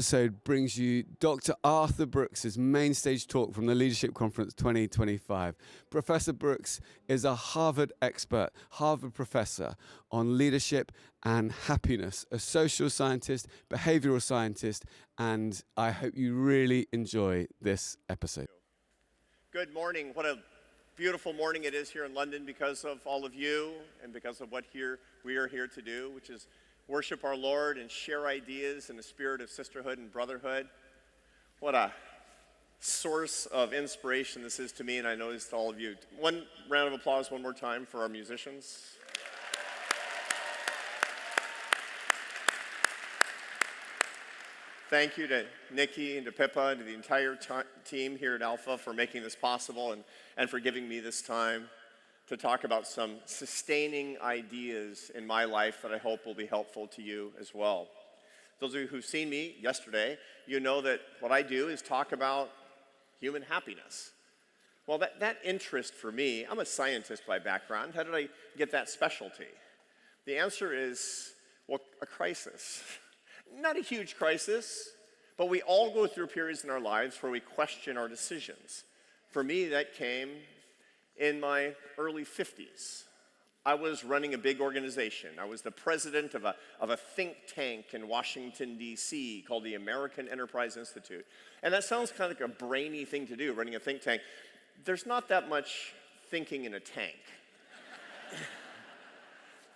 episode brings you Dr. Arthur Brooks' mainstage talk from the Leadership Conference 2025. Professor Brooks is a Harvard expert, Harvard professor on leadership and happiness, a social scientist, behavioral scientist, and I hope you really enjoy this episode. Good morning. What a beautiful morning it is here in London because of all of you and because of what we are here to do, which is worship our Lord and share ideas in a spirit of sisterhood and brotherhood. What a source of inspiration this is to me, and I know it's to all of you. One round of applause one more time for our musicians. Thank you to Nikki and to Pippa and to the entire team here at Alpha for making this possible and for giving me this time to talk about some sustaining ideas in my life that I hope will be helpful to you as well. Those of you who've seen me yesterday, you know that what I do is talk about human happiness. Well, that interest for me, I'm a scientist by background. How did I get that specialty? The answer is, well, a crisis. Not a huge crisis, but we all go through periods in our lives where we question our decisions. For me, that came in my early 50s. I was running a big organization. I was the president of a think tank in Washington, D.C. called the American Enterprise Institute. And that sounds kind of like a brainy thing to do, running a think tank. There's not that much thinking in a tank.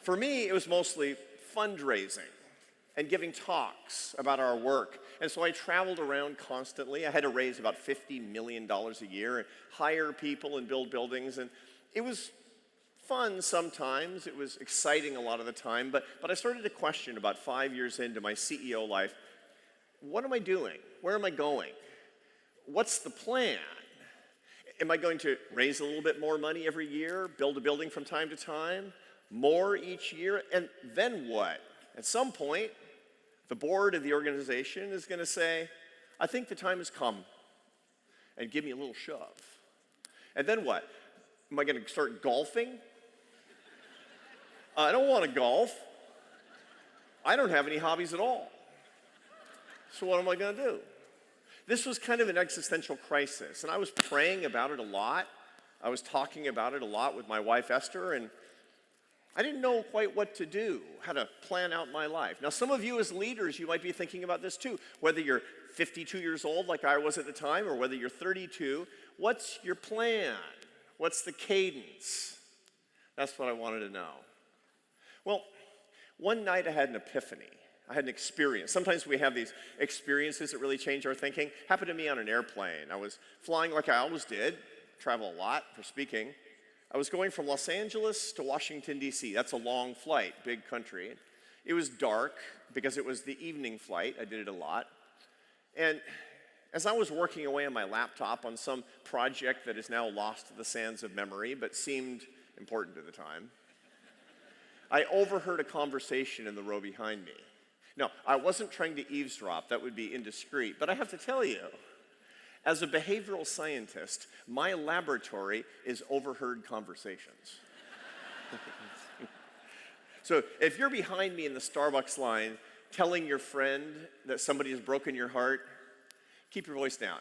For me, it was mostly fundraising and giving talks about our work. And so I traveled around constantly. I had to raise about $50 million a year and hire people and build buildings. And it was fun sometimes. It was exciting a lot of the time. But I started to question about 5 years into my CEO life, what am I doing? Where am I going? What's the plan? Am I going to raise a little bit more money every year, build a building from time to time, more each year? And then what? At some point, the board of the organization is going to say, I think the time has come, and give me a little shove. And then what? Am I going to start golfing? I don't want to golf. I don't have any hobbies at all. So what am I going to do? This was kind of an existential crisis, and I was praying about it a lot. I was talking about it a lot with my wife, Esther, and I didn't know quite what to do, how to plan out my life. Now, some of you as leaders, you might be thinking about this too. Whether you're 52 years old like I was at the time, or whether you're 32, what's your plan? What's the cadence? That's what I wanted to know. Well, one night I had an epiphany. I had an experience. Sometimes we have these experiences that really change our thinking. Happened to me on an airplane. I was flying like I always did, travel a lot for speaking. I was going from Los Angeles to Washington, D.C. That's a long flight, big country. It was dark because it was the evening flight. I did it a lot. And as I was working away on my laptop on some project that is now lost to the sands of memory, but seemed important at the time, I overheard a conversation in the row behind me. Now, I wasn't trying to eavesdrop. That would be indiscreet. But I have to tell you, as a behavioral scientist, my laboratory is overheard conversations. So if you're behind me in the Starbucks line telling your friend that somebody has broken your heart, keep your voice down.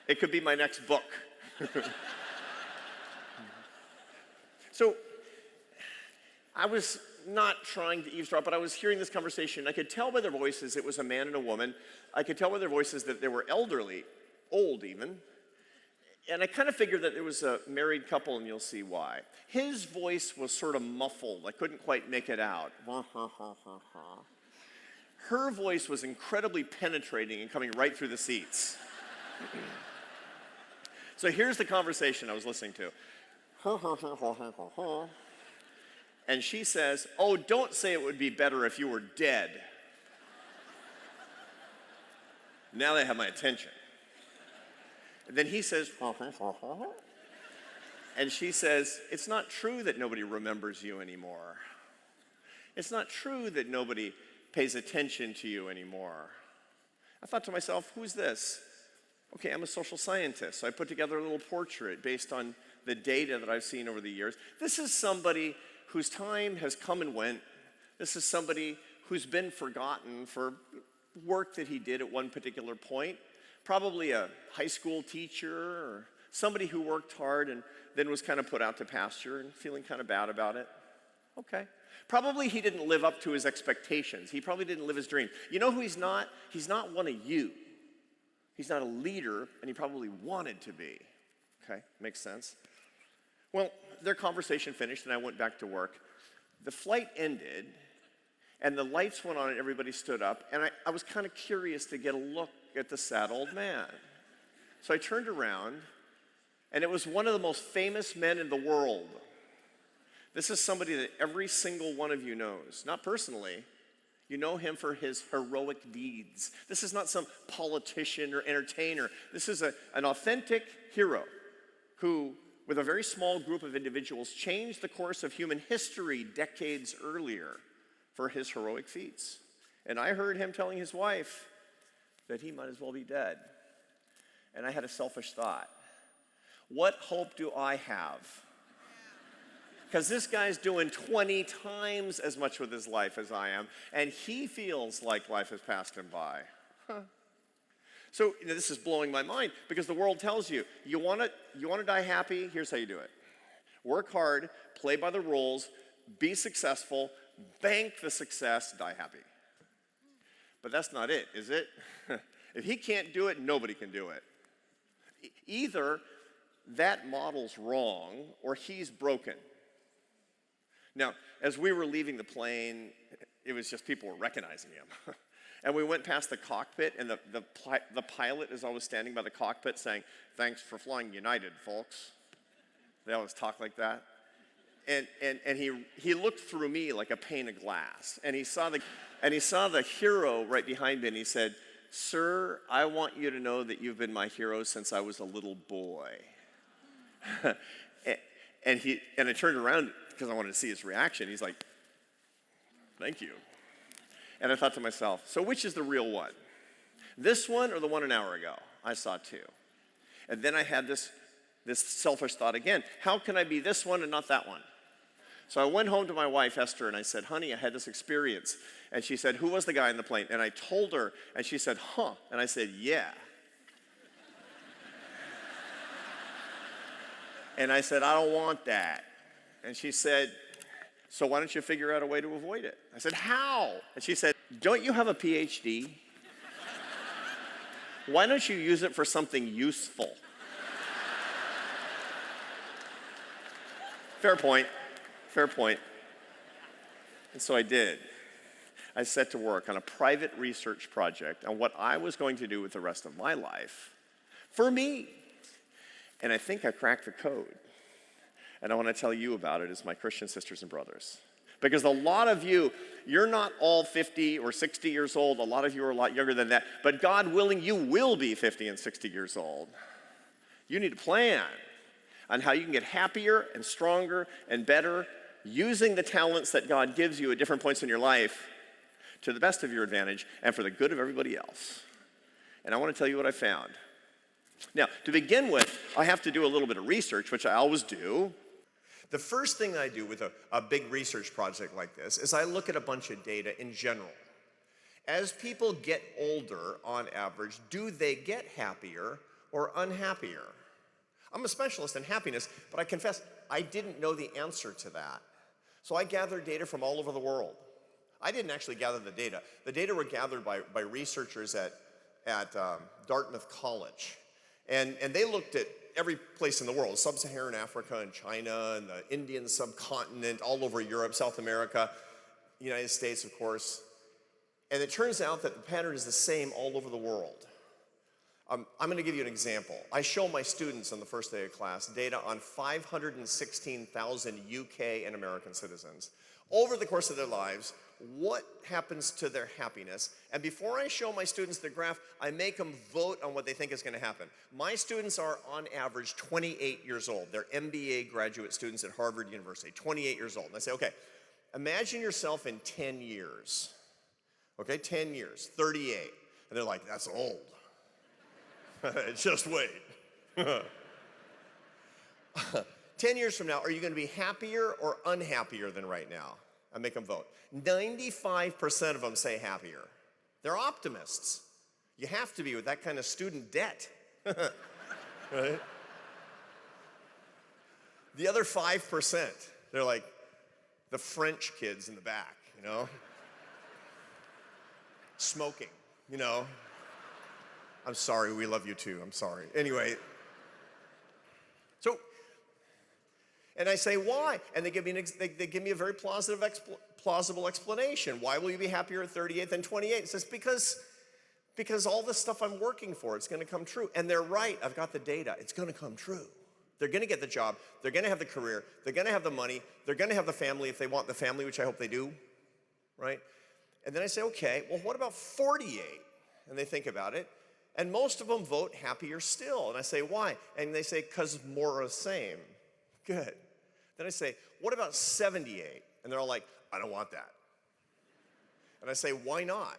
It could be my next book. So I was not trying to eavesdrop, but I was hearing this conversation. I could tell by their voices it was a man and a woman. I could tell by their voices that they were elderly, old even. And I kind of figured that it was a married couple, and you'll see why. His voice was sort of muffled. I couldn't quite make it out. Her voice was incredibly penetrating and coming right through the seats. So here's the conversation I was listening to. And she says, oh, don't say it would be better if you were dead. Now they have my attention. And then he says, and she says, it's not true that nobody remembers you anymore. It's not true that nobody pays attention to you anymore. I thought to myself, who's this? Okay, I'm a social scientist, so I put together a little portrait based on the data that I've seen over the years. This is somebody whose time has come and went. This is somebody who's been forgotten for work that he did at one particular point. Probably a high school teacher or somebody who worked hard and then was kind of put out to pasture and feeling kind of bad about it. Okay. Probably he didn't live up to his expectations. He probably didn't live his dream. You know who he's not? He's not one of you. He's not a leader, and he probably wanted to be. Okay, makes sense. Well, their conversation finished, and I went back to work. The flight ended, and the lights went on, and everybody stood up, and I was kind of curious to get a look at the sad old man. So I turned around, and it was one of the most famous men in the world. This is somebody that every single one of you knows, not personally. You know him for his heroic deeds. This is not some politician or entertainer. This is an authentic hero who, with a very small group of individuals, changed the course of human history decades earlier for his heroic feats. And I heard him telling his wife that he might as well be dead. And I had a selfish thought. What hope do I have? Because this guy's doing 20 times as much with his life as I am, and he feels like life has passed him by. So this is blowing my mind, because the world tells you, you want to die happy, here's how you do it. Work hard, play by the rules, be successful, bank the success, die happy. But that's not it, is it? If he can't do it, nobody can do it. Either that model's wrong, or he's broken. Now, as we were leaving the plane, it was just people were recognizing him. And we went past the cockpit, and the pilot is always standing by the cockpit saying, "Thanks for flying United, folks." They always talk like that. And he looked through me like a pane of glass, and he saw the hero right behind me, and he said, "Sir, I want you to know that you've been my hero since I was a little boy." and I turned around because I wanted to see his reaction. He's like, "Thank you." And I thought to myself, so which is the real one? This one or the one an hour ago? I saw two. And then I had this selfish thought again. How can I be this one and not that one? So I went home to my wife, Esther, and I said, "Honey, I had this experience." And she said, "Who was the guy in the plane?" And I told her, and she said, "Huh." And I said, "Yeah." And I said, "I don't want that." And she said, "So why don't you figure out a way to avoid it?" I said, "How?" And she said, "Don't you have a PhD? Why don't you use it for something useful?" Fair point. Fair point. And so I did. I set to work on a private research project on what I was going to do with the rest of my life for me. And I think I cracked the code. And I want to tell you about it as my Christian sisters and brothers. Because a lot of you, you're not all 50 or 60 years old. A lot of you are a lot younger than that. But God willing, you will be 50 and 60 years old. You need a plan on how you can get happier and stronger and better using the talents that God gives you at different points in your life to the best of your advantage and for the good of everybody else. And I want to tell you what I found. Now, to begin with, I have to do a little bit of research, which I always do. The first thing I do with a big research project like this is I look at a bunch of data in general. As people get older, on average, do they get happier or unhappier? I'm a specialist in happiness, but I confess I didn't know the answer to that. So I gathered data from all over the world. I didn't actually gather the data. The data were gathered by researchers at Dartmouth College. And they looked at every place in the world, sub-Saharan Africa and China and the Indian subcontinent, all over Europe, South America, United States, of course. And it turns out that the pattern is the same all over the world. I'm going to give you an example. I show my students on the first day of class data on 516,000 UK and American citizens. Over the course of their lives, what happens to their happiness? And before I show my students the graph, I make them vote on what they think is going to happen. My students are, on average, 28 years old. They're MBA graduate students at Harvard University, 28 years old. And I say, okay, imagine yourself in 10 years. Okay, 10 years, 38. And they're like, that's old. Just wait. 10 years from now, are you going to be happier or unhappier than right now? I make them vote. 95% of them say happier. They're optimists. You have to be with that kind of student debt, right? The other 5%, they're like the French kids in the back, you know? Smoking, you know? I'm sorry, we love you too, I'm sorry. Anyway, so, and I say, why? And they give me a very plausible explanation. Why will you be happier at 38 than 28? It says, because all the stuff I'm working for, it's gonna come true. And they're right, I've got the data, it's gonna come true. They're gonna get the job, they're gonna have the career, they're gonna have the money, they're gonna have the family if they want the family, which I hope they do, right? And then I say, okay, well, what about 48? And they think about it, and most of them vote happier still. And I say, why? And they say, because more of the same. Good. Then I say, what about 78? And they're all like, I don't want that. And I say, why not?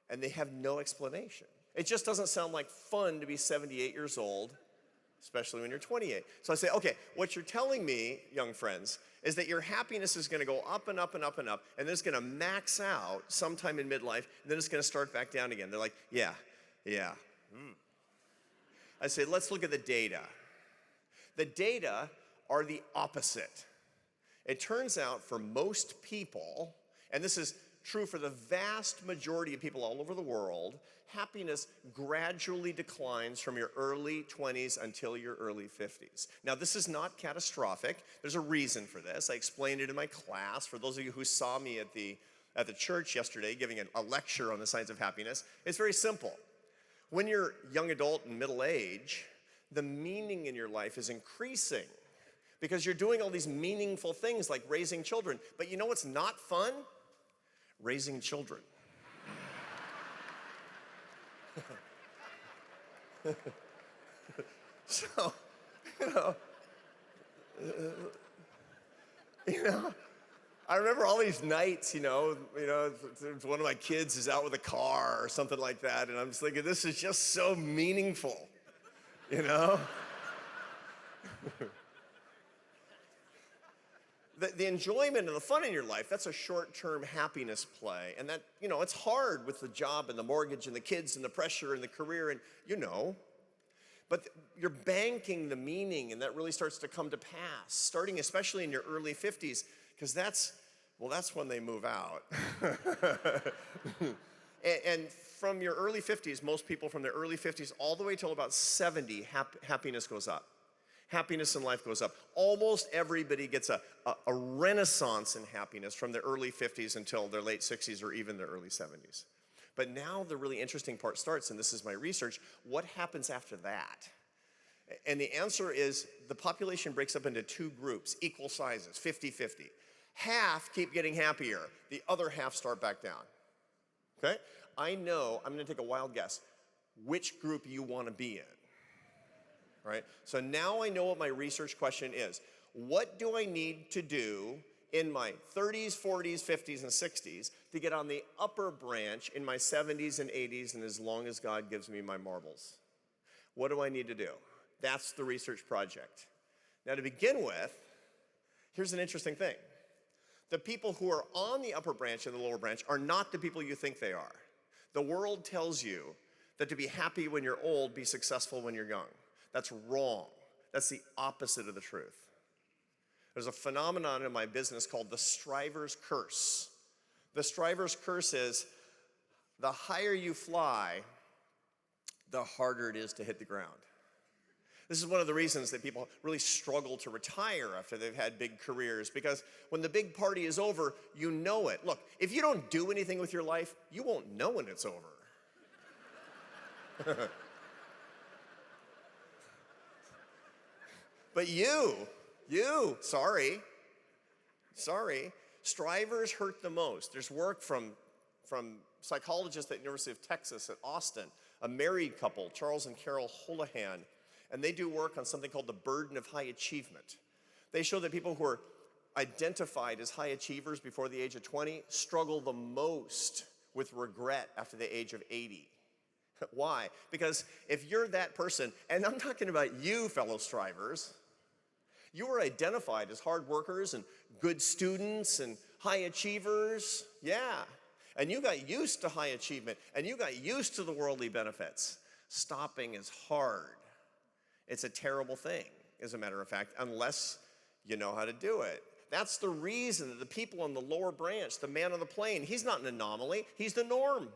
And they have no explanation. It just doesn't sound like fun to be 78 years old, especially when you're 28. So I say, okay, what you're telling me, young friends, is that your happiness is gonna go up and up and up and up, and then it's gonna max out sometime in midlife, and then it's gonna start back down again. They're like, yeah. I say, let's look at the data. The data are the opposite. It turns out for most people, and this is true for the vast majority of people all over the world, happiness gradually declines from your early 20s until your early 50s. Now, this is not catastrophic. There's a reason for this. I explained it in my class. For those of you who saw me at the church yesterday giving a lecture on the science of happiness, it's very simple. When you're young adult and middle age, the meaning in your life is increasing because you're doing all these meaningful things like raising children. But you know what's not fun? Raising children. So, I remember all these nights, one of my kids is out with a car or something like that, and I'm just thinking, this is just so meaningful, The enjoyment and the fun in your life, that's a short-term happiness play. And that, it's hard with the job and the mortgage and the kids and the pressure and the career and, But you're banking the meaning, and that really starts to come to pass, starting especially in your early 50s, because that's when they move out. and from your early 50s, most people from their early 50s all the way till about 70, happiness goes up. Happiness in life goes up. Almost everybody gets a renaissance in happiness from their early 50s until their late 60s or even their early 70s. But now the really interesting part starts, and this is my research. What happens after that? And the answer is the population breaks up into two groups, equal sizes, 50-50. Half keep getting happier. The other half start back down. Okay? I know, I'm going to take a wild guess, which group you want to be in. Right? So now I know what my research question is. What do I need to do in my 30s, 40s, 50s, and 60s to get on the upper branch in my 70s and 80s and as long as God gives me my marbles? What do I need to do? That's the research project. Now to begin with, here's an interesting thing. The people who are on the upper branch and the lower branch are not the people you think they are. The world tells you that to be happy when you're old, be successful when you're young. That's wrong. That's the opposite of the truth. There's a phenomenon in my business called the striver's curse. The striver's curse is the higher you fly, the harder it is to hit the ground. This is one of the reasons that people really struggle to retire after they've had big careers, because when the big party is over, you know it. Look, if you don't do anything with your life, you won't know when it's over. But sorry, strivers hurt the most. There's work from psychologists at the University of Texas at Austin, a married couple, Charles and Carol Holohan, and they do work on something called the burden of high achievement. They show that people who are identified as high achievers before the age of 20 struggle the most with regret after the age of 80. Why? Because if you're that person, and I'm talking about you, fellow strivers, you were identified as hard workers and good students and High achievers, yeah. And you got used to high achievement, and you got used to the worldly benefits. Stopping is hard. It's a terrible thing, as a matter of fact, unless you know how to do it. That's the reason that the people on the lower branch, the man on the plane, he's not an anomaly, he's the norm.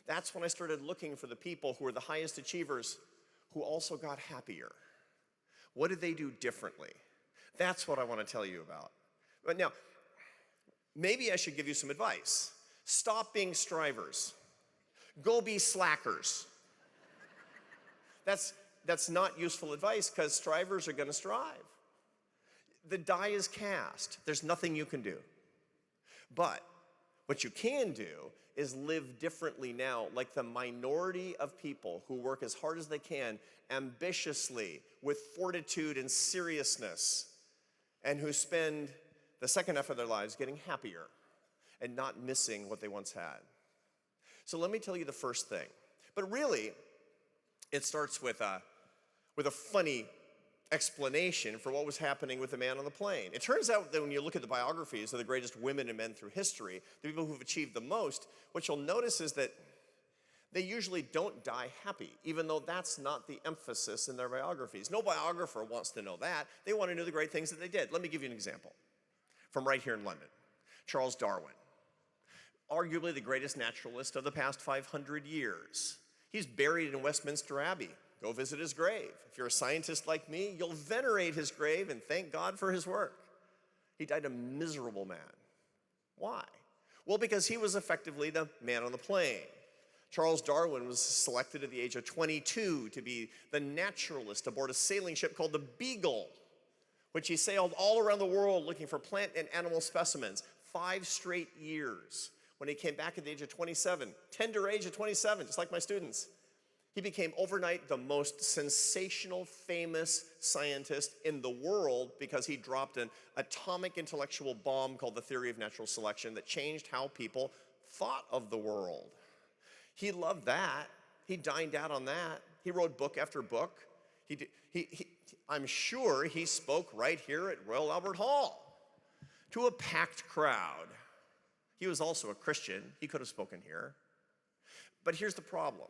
That's when I started looking for the people who were the highest achievers who also got happier. What did they do differently? That's what I want to tell you about. But now, maybe I should give you some advice. Stop being strivers. Go be slackers. That's not useful advice because strivers are going to strive. The die is cast. There's nothing you can do. But what you can do is live differently now, like the minority of people who work as hard as they can, ambitiously, with fortitude and seriousness, and who spend the second half of their lives getting happier and not missing what they once had. So let me tell you the first thing. But really, it starts with a funny explanation for what was happening with the man on the plane. It turns out that when you look at the biographies of the greatest women and men through history, the people who've achieved the most, what you'll notice is that they usually don't die happy, even though that's not the emphasis in their biographies. No biographer wants to know that. They want to know the great things that they did. Let me give you an example from right here in London. Charles Darwin, arguably the greatest naturalist of the past 500 years. He's buried in Westminster Abbey. Go visit his grave. If you're a scientist like me, you'll venerate his grave and thank God for his work. He died a miserable man. Why? Well, because he was effectively the man on the plane. Charles Darwin was selected at the age of 22 to be the naturalist aboard a sailing ship called the Beagle, which he sailed all around the world looking for plant and animal specimens, 5 straight years. When he came back at the age of 27, tender age of 27, just like my students, he became overnight the most sensational, famous scientist in the world because he dropped an atomic intellectual bomb called the theory of natural selection that changed how people thought of the world. He loved that. He dined out on that. He wrote book after book. I'm sure he spoke right here at Royal Albert Hall to a packed crowd. He was also a Christian. He could have spoken here. But here's the problem.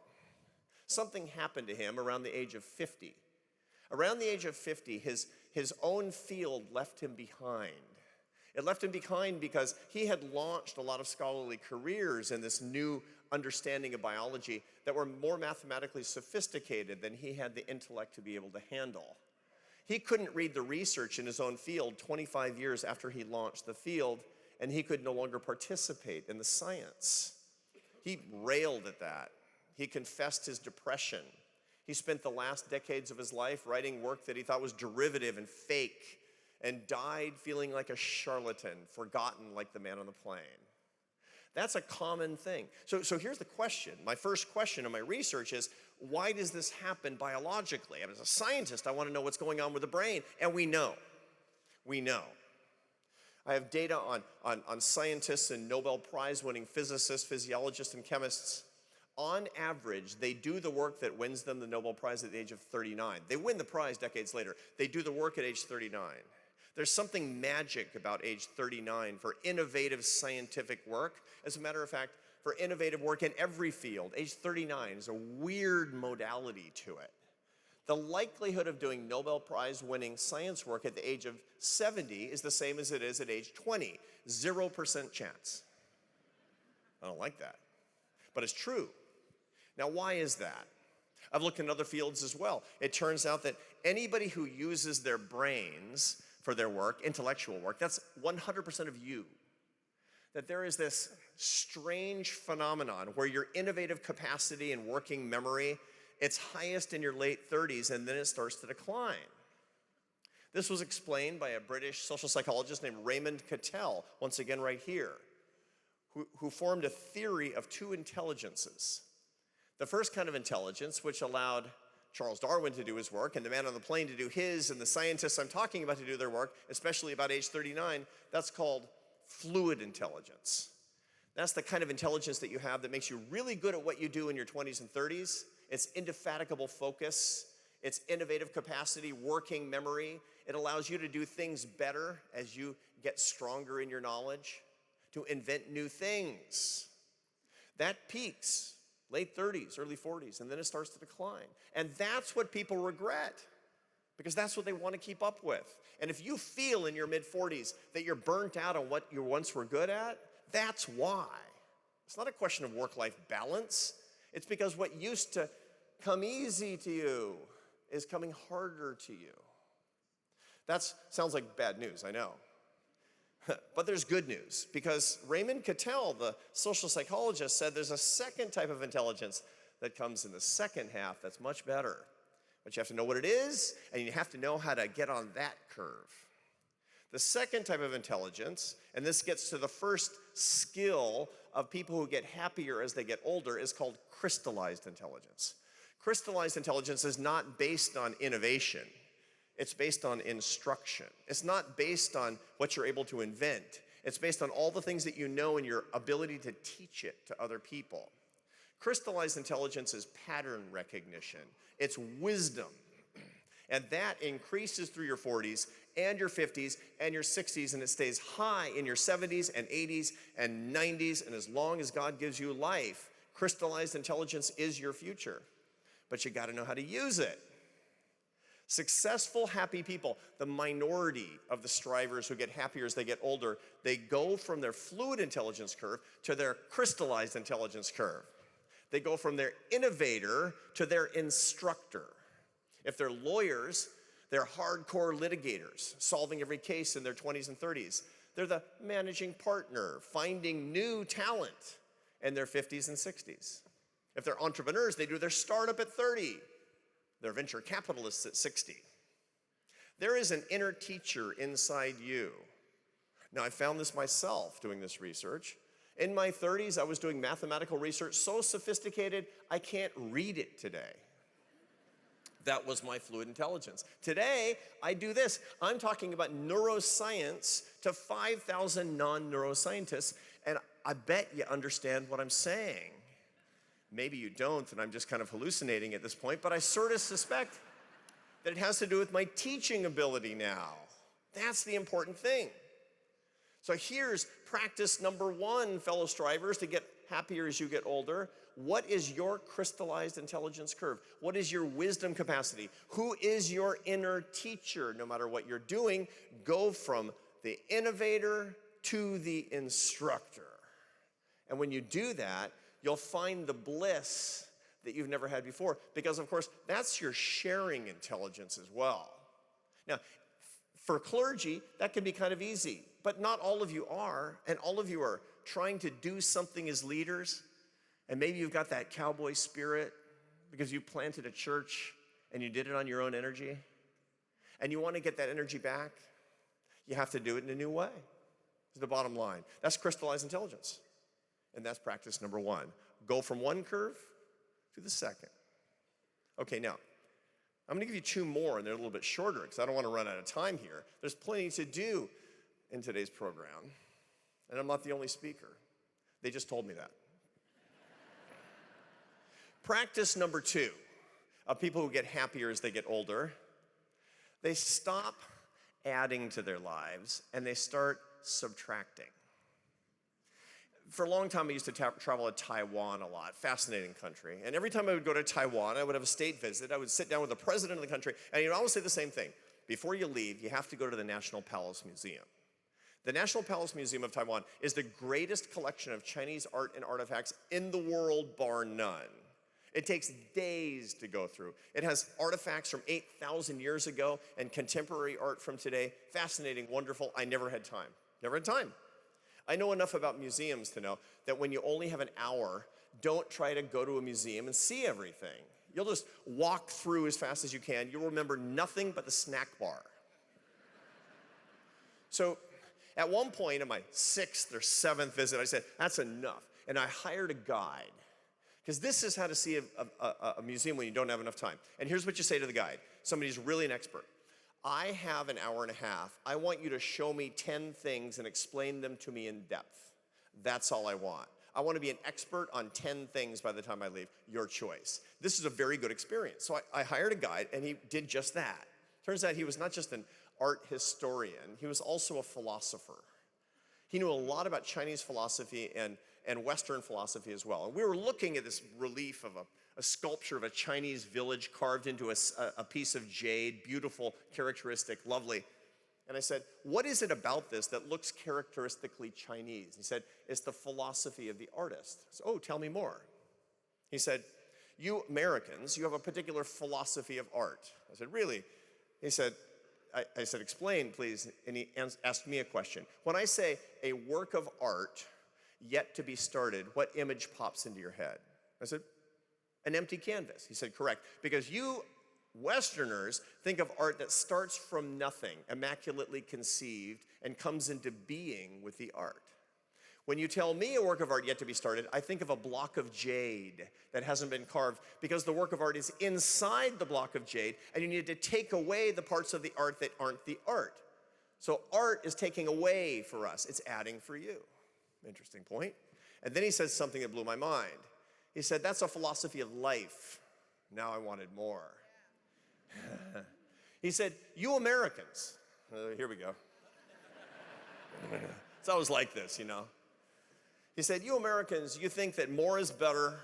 Something happened to him around the age of 50. Around the age of 50, his own field left him behind. It left him behind because he had launched a lot of scholarly careers in this new understanding of biology that were more mathematically sophisticated than he had the intellect to be able to handle. He couldn't read the research in his own field 25 years after he launched the field, and he could no longer participate in the science. He railed at that. He confessed his depression. He spent the last decades of his life writing work that he thought was derivative and fake, and died feeling like a charlatan, forgotten like the man on the plane. That's a common thing. So here's the question. My first question in my research is, why does this happen biologically? As a scientist, I want to know what's going on with the brain, and we know. We know. I have data on scientists and Nobel Prize-winning physicists, physiologists, and chemists. On average, they do the work that wins them the Nobel Prize at the age of 39. They win the prize decades later. They do the work at age 39. There's something magic about age 39 for innovative scientific work. As a matter of fact, for innovative work in every field, age 39 is a weird modality to it. The likelihood of doing Nobel Prize-winning science work at the age of 70 is the same as it is at age 20, 0% chance. I don't like that, but it's true. Now, why is that? I've looked in other fields as well. It turns out that anybody who uses their brains for their work, intellectual work, that's 100% of you. That there is this strange phenomenon where your innovative capacity and working memory, it's highest in your late 30s, and then it starts to decline. This was explained by a British social psychologist named Raymond Cattell, once again right here, who formed a theory of 2 intelligences. The first kind of intelligence, which allowed Charles Darwin to do his work, and the man on the plane to do his, and the scientists I'm talking about to do their work, especially about age 39, that's called fluid intelligence. That's the kind of intelligence that you have that makes you really good at what you do in your 20s and 30s. It's indefatigable focus, it's innovative capacity, working memory, It allows you to do things better as you get stronger in your knowledge, to invent new things. That peaks late 30s, early 40s, and then it starts to decline. And that's what people regret, because that's what they want to keep up with. And if you feel in your mid-40s that you're burnt out on what you once were good at, that's why. It's not a question of work-life balance. It's because what used to come easy to you is coming harder to you. That sounds like bad news, I know. But there's good news, because Raymond Cattell, the social psychologist, said there's a second type of intelligence that comes in the second half that's much better. But you have to know what it is, and you have to know how to get on that curve. The second type of intelligence, and this gets to the first skill of people who get happier as they get older, is called crystallized intelligence. Crystallized intelligence is not based on innovation. It's based on instruction. It's not based on what you're able to invent. It's based on all the things that you know and your ability to teach it to other people. Crystallized intelligence is pattern recognition. It's wisdom. And that increases through your 40s and your 50s and your 60s, and it stays high in your 70s and 80s and 90s. And as long as God gives you life, crystallized intelligence is your future. But you got to know how to use it. Successful, happy people, the minority of the strivers who get happier as they get older, they go from their fluid intelligence curve to their crystallized intelligence curve. They go from their innovator to their instructor. If they're lawyers, they're hardcore litigators, solving every case in their 20s and 30s. They're the managing partner, finding new talent in their 50s and 60s. If they're entrepreneurs, they do their startup at 30. They're venture capitalists at 60. There is an inner teacher inside you. Now, I found this myself doing this research. In my 30s, I was doing mathematical research so sophisticated, I can't read it today. That was my fluid intelligence. Today, I do this. I'm talking about neuroscience to 5,000 non-neuroscientists, and I bet you understand what I'm saying. Maybe you don't, and I'm just kind of hallucinating at this point, but I sort of suspect that it has to do with my teaching ability now. That's the important thing. So here's practice number one, fellow strivers, to get happier as you get older. What is your crystallized intelligence curve? What is your wisdom capacity? Who is your inner teacher? No matter what you're doing, go from the innovator to the instructor. And when you do that, you'll find the bliss that you've never had before, because of course, that's your sharing intelligence as well. Now, for clergy, that can be kind of easy, but not all of you are, and all of you are trying to do something as leaders, and maybe you've got that cowboy spirit because you planted a church and you did it on your own energy, and you want to get that energy back. You have to do it in a new way. Is the bottom line. That's crystallized intelligence. And that's practice number one. Go from one curve to the second. Okay, now, I'm going to give you two more, and they're a little bit shorter because I don't want to run out of time here. There's plenty to do in today's program, and I'm not the only speaker. They just told me that. Practice number two of people who get happier as they get older, they stop adding to their lives, and they start subtracting. For a long time, I used to travel to Taiwan a lot. Fascinating country. And every time I would go to Taiwan, I would have a state visit. I would sit down with the president of the country, and he would always say the same thing. Before you leave, you have to go to the National Palace Museum. The National Palace Museum of Taiwan is the greatest collection of Chinese art and artifacts in the world, bar none. It takes days to go through. It has artifacts from 8,000 years ago and contemporary art from today. Fascinating, wonderful. I never had time. Never had time. I know enough about museums to know that when you only have an hour, don't try to go to a museum and see everything. You'll just walk through as fast as you can. You'll remember nothing but the snack bar. So at one point in my 6th or 7th visit, I said, that's enough. And I hired a guide. Because this is how to see a museum when you don't have enough time. And here's what you say to the guide. Somebody who's really an expert. I have an hour and a half. I want you to show me 10 things and explain them to me in depth. That's all I want. I want to be an expert on 10 things by the time I leave. Your choice. This is a very good experience. So I hired a guide, and he did just that. Turns out he was not just an art historian. He was also a philosopher. He knew a lot about Chinese philosophy and Western philosophy as well. And we were looking at this relief of a sculpture of a Chinese village carved into a piece of jade, beautiful, characteristic, lovely. And I said, what is it about this that looks characteristically Chinese? He said, it's the philosophy of the artist. I said, oh, tell me more. He said, you Americans, you have a particular philosophy of art. I said, really? He said, I said, explain, please. And he asked me a question. When I say a work of art yet to be started, what image pops into your head? I said, an empty canvas. He said, correct. Because you Westerners think of art that starts from nothing, immaculately conceived, and comes into being with the art. When you tell me a work of art yet to be started, I think of a block of jade that hasn't been carved because the work of art is inside the block of jade, and you need to take away the parts of the art that aren't the art. So art is taking away for us. It's adding for you. Interesting point. And then he said something that blew my mind. He said, that's a philosophy of life. Now I wanted more. He said, you Americans, here we go. It's always like this, you know. He said, you Americans, you think that more is better,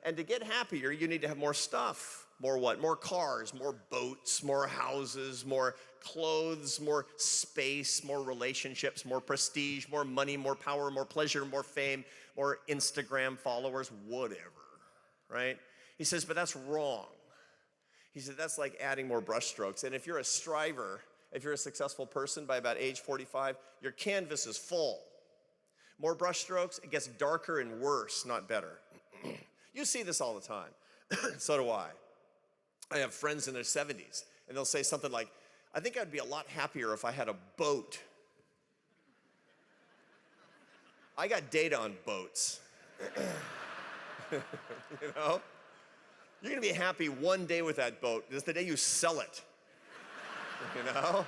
and to get happier, you need to have more stuff. More what? More cars, more boats, more houses, more clothes, more space, more relationships, more prestige, more money, more power, more pleasure, more fame, more Instagram followers, whatever, right? He says, but that's wrong. He said, that's like adding more brushstrokes. And if you're a striver, if you're a successful person by about age 45, your canvas is full. More brushstrokes, it gets darker and worse, not better. You see this all the time. So do I. I have friends in their 70s, and they'll say something like, I think I'd be a lot happier if I had a boat. I got data on boats. You know? You're gonna be happy one day with that boat. It's the day you sell it. You know?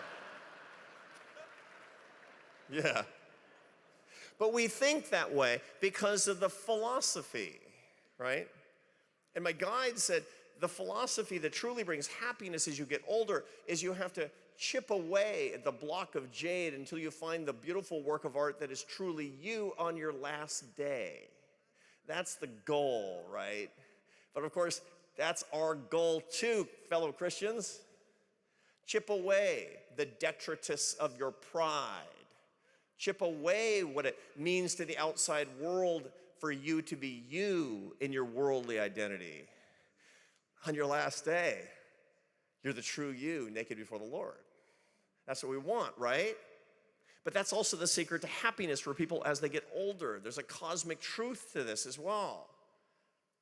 Yeah. But we think that way because of the philosophy, right? And my guide said, the philosophy that truly brings happiness as you get older is you have to chip away at the block of jade until you find the beautiful work of art that is truly you on your last day. That's the goal, right? But of course, that's our goal too, fellow Christians. Chip away the detritus of your pride. Chip away what it means to the outside world for you to be you in your worldly identity. On your last day, you're the true you, naked before the Lord. That's what we want, right? But that's also the secret to happiness for people as they get older. There's a cosmic truth to this as well.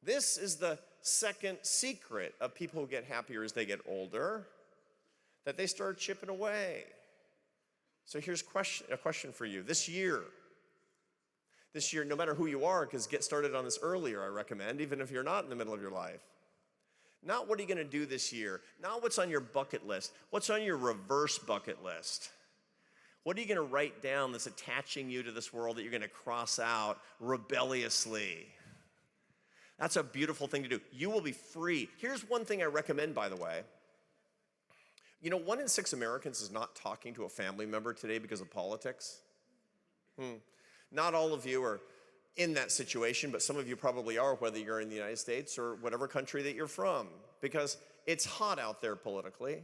This is the second secret of people who get happier as they get older, that they start chipping away. So here's a question for you. This year, no matter who you are, because get started on this earlier, I recommend, even if you're not in the middle of your life. Not what are you going to do this year, not what's on your bucket list, what's on your reverse bucket list. What are you going to write down that's attaching you to this world that you're going to cross out rebelliously? That's a beautiful thing to do. You will be free. Here's one thing I recommend, by the way. You know, 1 in 6 Americans is not talking to a family member today because of politics. Not all of you are in that situation, but some of you probably are, whether you're in the United States or whatever country that you're from, because it's hot out there politically.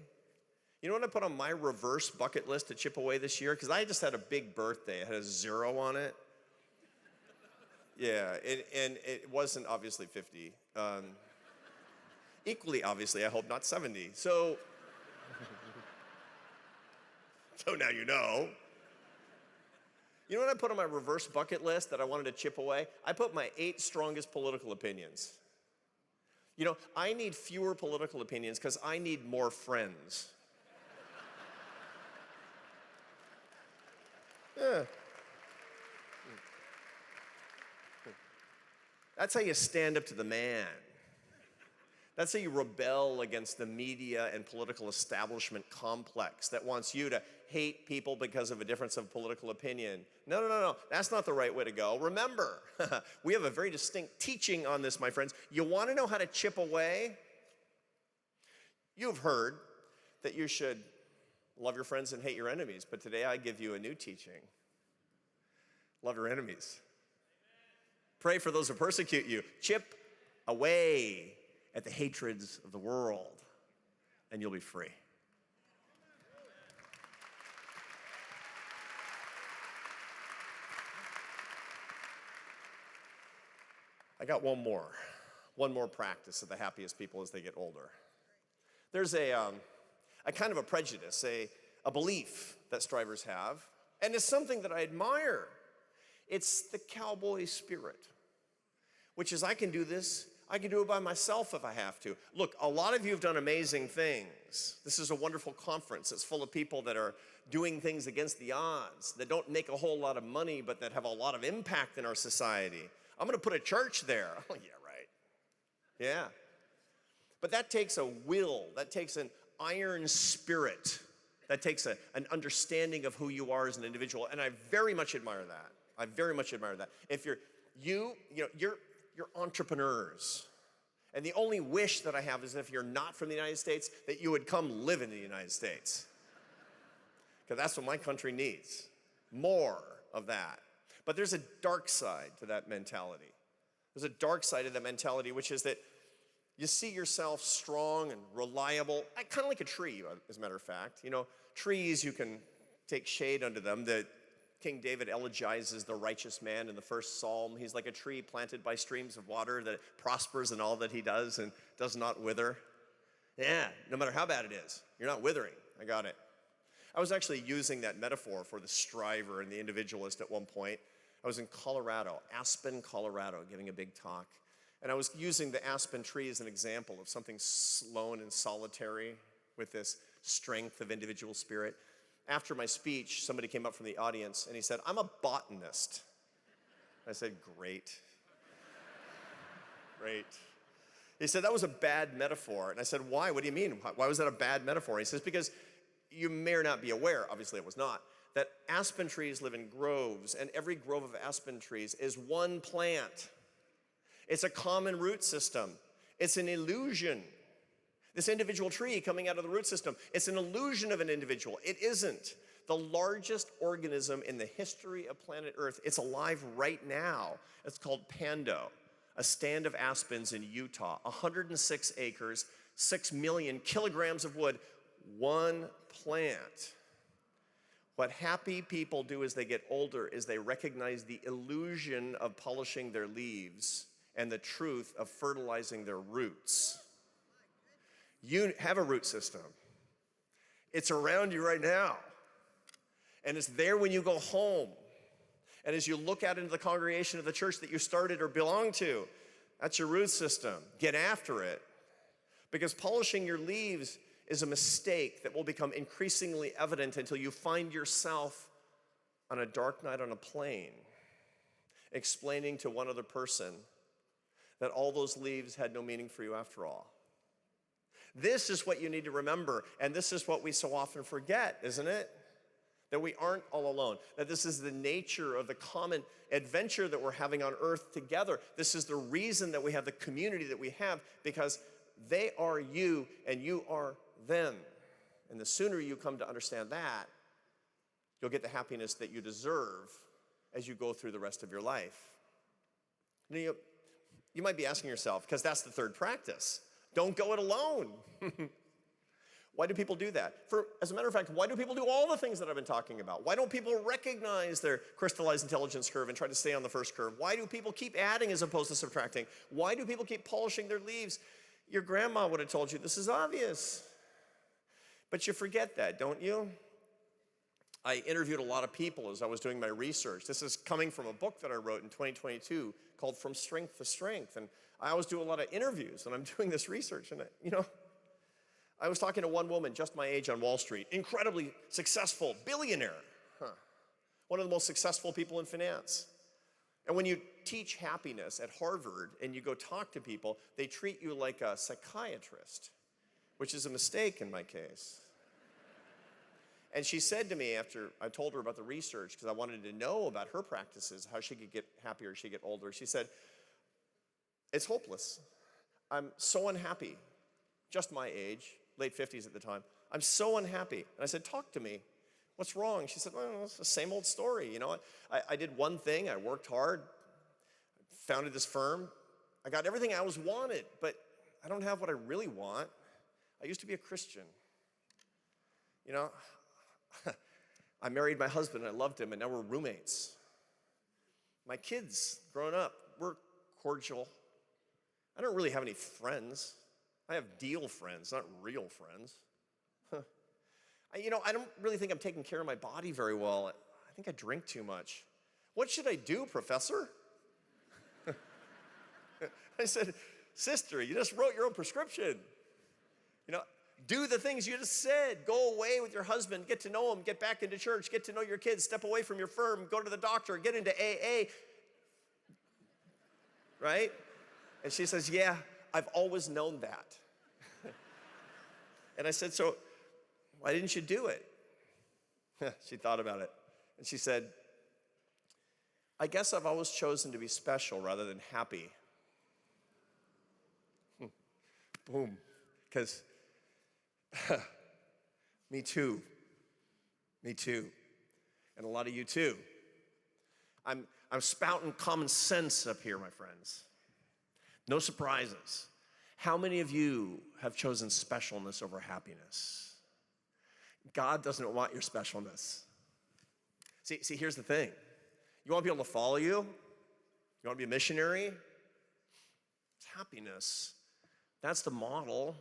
You know what I put on my reverse bucket list to chip away this year? Because I just had a big birthday. It had a 0 on it. Yeah, and it wasn't obviously 50. Equally, obviously, I hope not 70. So now you know. You know what I put on my reverse bucket list that I wanted to chip away? I put my 8 strongest political opinions. You know, I need fewer political opinions because I need more friends. Yeah. That's how you stand up to the man. That's how you rebel against the media and political establishment complex that wants you to hate people because of a difference of political opinion. No. That's not the right way to go. Remember, we have a very distinct teaching on this, my friends. You want to know how to chip away? You've heard that you should Love your friends and hate your enemies. But today I give you a new teaching. Love your enemies. Pray for those who persecute you. Chip away at the hatreds of the world, and you'll be free. I got one more practice of the happiest people as they get older. There's a kind of a prejudice, a belief that strivers have, and it's something that I admire. It's the cowboy spirit, which is I can do this. I can do it by myself if I have to. Look, a lot of you have done amazing things. This is a wonderful conference. It's full of people that are doing things against the odds, that don't make a whole lot of money, but that have a lot of impact in our society. I'm going to put a church there. Oh, yeah, right. Yeah. But that takes a will. That takes an iron spirit. That takes an understanding of who you are as an individual. And I very much admire that. I very much admire that. If you're entrepreneurs. And the only wish that I have is that if you're not from the United States, that you would come live in the United States. Because that's what my country needs. More of that. But there's a dark side to that mentality. There's a dark side of that mentality, which is that you see yourself strong and reliable, kind of like a tree, as a matter of fact. You know, trees, you can take shade under them. King David elegizes the righteous man in the first psalm. He's like a tree planted by streams of water that prospers in all that he does and does not wither. Yeah, no matter how bad it is, you're not withering. I got it. I was actually using that metaphor for the striver and the individualist at one point. I was in Colorado, Aspen, Colorado, giving a big talk. And I was using the aspen tree as an example of something lone and solitary with this strength of individual spirit. After my speech, somebody came up from the audience and he said, "I'm a botanist." I said, "Great. Great." He said, "That was a bad metaphor." And I said, "Why? What do you mean? Why was that a bad metaphor?" He says, "Because you may or not be aware," obviously it was not, that aspen trees live in groves, and every grove of aspen trees is one plant. It's a common root system. It's an illusion. This individual tree coming out of the root system, it's an illusion of an individual. It isn't. The largest organism in the history of planet Earth, it's alive right now. It's called Pando, a stand of aspens in Utah, 106 acres, 6 million kilograms of wood, one plant. What happy people do as they get older is they recognize the illusion of polishing their leaves and the truth of fertilizing their roots. You have a root system. It's around you right now. And it's there when you go home. And as you look out into the congregation of the church that you started or belong to, that's your root system. Get after it. Because polishing your leaves is a mistake that will become increasingly evident until you find yourself on a dark night on a plane, explaining to one other person that all those leaves had no meaning for you after all. This is what you need to remember, and this is what we so often forget, isn't it? That we aren't all alone, that this is the nature of the common adventure that we're having on earth together. This is the reason that we have the community that we have, because they are you and you are them. And the sooner you come to understand that, you'll get the happiness that you deserve as you go through the rest of your life. You might be asking yourself, because that's the third practice, don't go it alone. Why do people do that? As a matter of fact, why do people do all the things that I've been talking about? Why don't people recognize their crystallized intelligence curve and try to stay on the first curve? Why do people keep adding as opposed to subtracting? Why do people keep polishing their leaves? Your grandma would have told you this is obvious. But you forget that, don't you? I interviewed a lot of people as I was doing my research. This is coming from a book that I wrote in 2022 called From Strength to Strength. And I always do a lot of interviews when I'm doing this research. And, I was talking to one woman just my age on Wall Street, incredibly successful, billionaire, one of the most successful people in finance. And when you teach happiness at Harvard and you go talk to people, they treat you like a psychiatrist, which is a mistake in my case. And she said to me after I told her about the research, because I wanted to know about her practices, how she could get happier as she get older, she said, "It's hopeless. I'm so unhappy, just my age, late 50s at the time. I'm so unhappy. And I said, talk to me. What's wrong? She said, well, it's the same old story. You know, I did one thing. I worked hard, founded this firm. I got everything I always wanted, but I don't have what I really want. I used to be a Christian. You know, I married my husband, and I loved him, and now we're roommates. My kids, growing up, we're cordial. I don't really have any friends. I have deal friends, not real friends. I don't really think I'm taking care of my body very well. I think I drink too much. What should I do, Professor? I said, sister, you just wrote your own prescription. Do the things you just said. Go away with your husband, get to know him, get back into church, get to know your kids, step away from your firm, go to the doctor, get into AA. Right? And she says, yeah, I've always known that. And I said, so why didn't you do it? She thought about it. And she said, I guess I've always chosen to be special rather than happy. Boom. Because me too. And a lot of you too. I'm spouting common sense up here, my friends. No surprises. How many of you have chosen specialness over happiness? God doesn't want your specialness. See, here's the thing. You want people to follow you? You want to be a missionary? It's happiness. That's the model.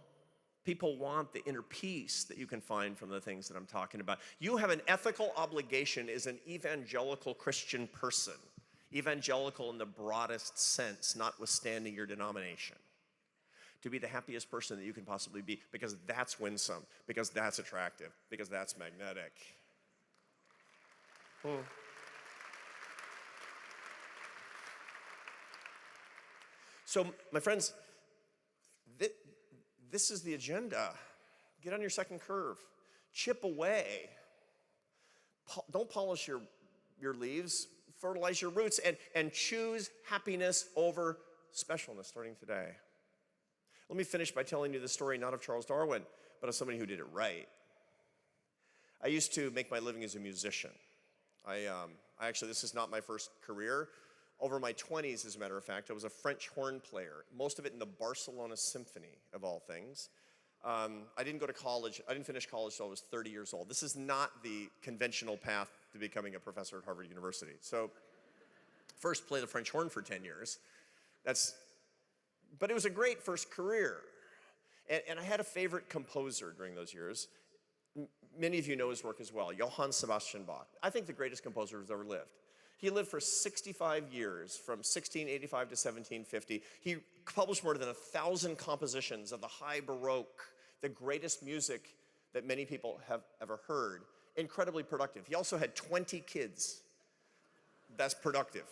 People want the inner peace that you can find from the things that I'm talking about. You have an ethical obligation as an evangelical Christian person. Evangelical in the broadest sense, notwithstanding your denomination. To be the happiest person that you can possibly be, because that's winsome, because that's attractive, because that's magnetic. So, my friends, this is the agenda. Get on your second curve. Chip away. Don't polish your leaves. Fertilize your roots and choose happiness over specialness starting today. Let me finish by telling you the story not of Charles Darwin, but of somebody who did it right. I used to make my living as a musician. Actually, this is not my first career. Over my 20s, as a matter of fact, I was a French horn player, most of it in the Barcelona Symphony, of all things. I didn't go to college. I didn't finish college until I was 30 years old. This is not the conventional path to becoming a professor at Harvard University. So first, play the French horn for 10 years. But it was a great first career. And I had a favorite composer during those years. Many of you know his work as well, Johann Sebastian Bach. I think the greatest composer who's ever lived. He lived for 65 years, from 1685 to 1750. He published more than 1,000 compositions of the high Baroque, the greatest music that many people have ever heard. Incredibly productive. He also had 20 kids. That's productive.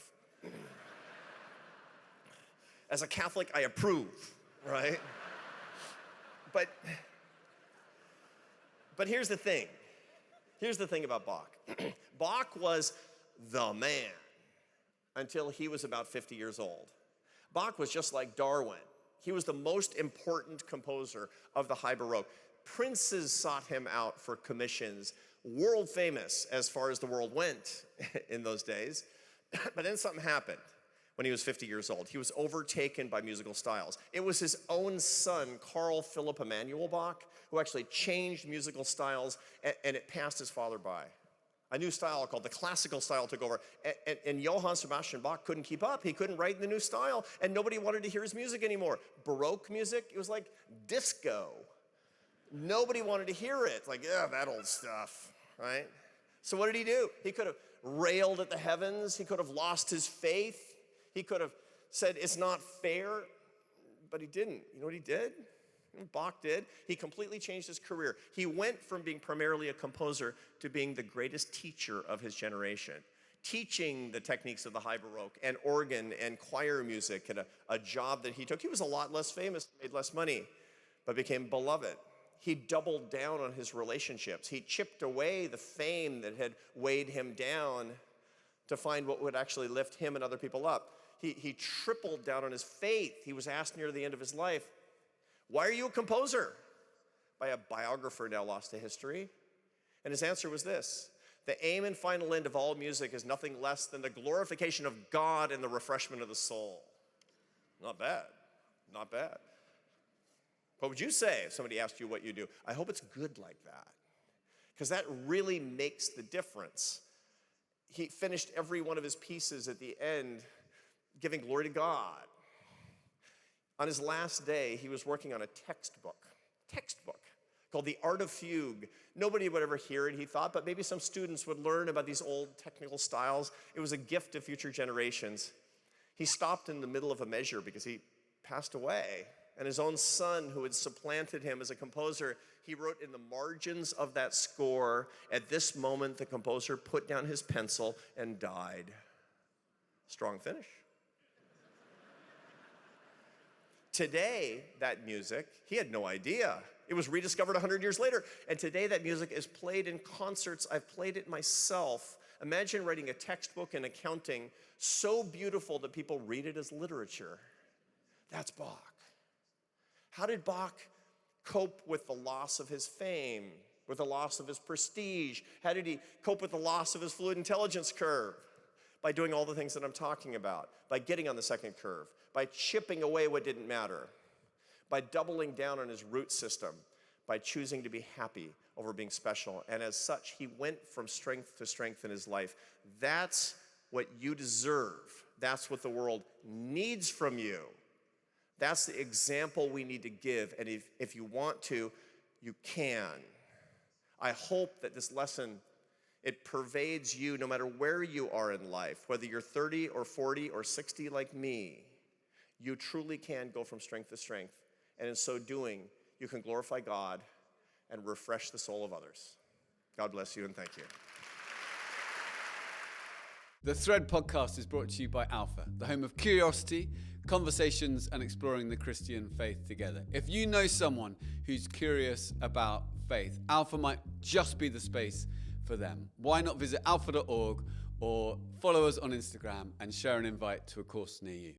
As a Catholic, I approve, right? But here's the thing. Here's the thing about Bach. Bach was the man until he was about 50 years old. Bach was just like Darwin. He was the most important composer of the high Baroque. Princes sought him out for commissions, world famous as far as the world went in those days. But then something happened when he was 50 years old. He was overtaken by musical styles. It was his own son, Carl Philipp Emanuel Bach, who actually changed musical styles, and it passed his father by. A new style called the classical style took over, and Johann Sebastian Bach couldn't keep up. He couldn't write in the new style, and nobody wanted to hear his music anymore. Baroque music, it was like disco. Nobody wanted to hear it. Like, yeah, that old stuff, right? So what did he do? He could have railed at the heavens. He could have lost his faith. He could have said, it's not fair, but he didn't. You know what he did? Bach did. He completely changed his career. He went from being primarily a composer to being the greatest teacher of his generation, teaching the techniques of the high Baroque and organ and choir music, and a job that he took. He was a lot less famous, made less money, but became beloved. He doubled down on his relationships. He chipped away the fame that had weighed him down to find what would actually lift him and other people up. He tripled down on his faith. He was asked near the end of his life, why are you a composer? by a biographer now lost to history. And his answer was this: the aim and final end of all music is nothing less than the glorification of God and the refreshment of the soul. Not bad, not bad. What would you say if somebody asked you what you do? I hope it's good like that, because that really makes the difference. He finished every one of his pieces at the end giving glory to God. On his last day, he was working on a textbook called The Art of Fugue. Nobody would ever hear it, he thought, but maybe some students would learn about these old technical styles. It was a gift to future generations. He stopped in the middle of a measure because he passed away. And his own son, who had supplanted him as a composer, he wrote in the margins of that score, "At this moment, the composer put down his pencil and died." Strong finish. Today, that music, he had no idea. It was rediscovered 100 years later. And today, that music is played in concerts. I've played it myself. Imagine writing a textbook in accounting so beautiful that people read it as literature. That's Bach. How did Bach cope with the loss of his fame, with the loss of his prestige? How did he cope with the loss of his fluid intelligence curve? By doing all the things that I'm talking about, by getting on the second curve, by chipping away what didn't matter, by doubling down on his root system, by choosing to be happy over being special. And as such, he went from strength to strength in his life. That's what you deserve. That's what the world needs from you. That's the example we need to give. And if you want to, you can. I hope that this lesson, it pervades you no matter where you are in life, whether you're 30 or 40 or 60 like me. You truly can go from strength to strength. And in so doing, you can glorify God and refresh the soul of others. God bless you and thank you. The Thread podcast is brought to you by Alpha, the home of curiosity, conversations, and exploring the Christian faith together. If you know someone who's curious about faith, Alpha might just be the space for them. Why not visit alpha.org or follow us on Instagram and share an invite to a course near you?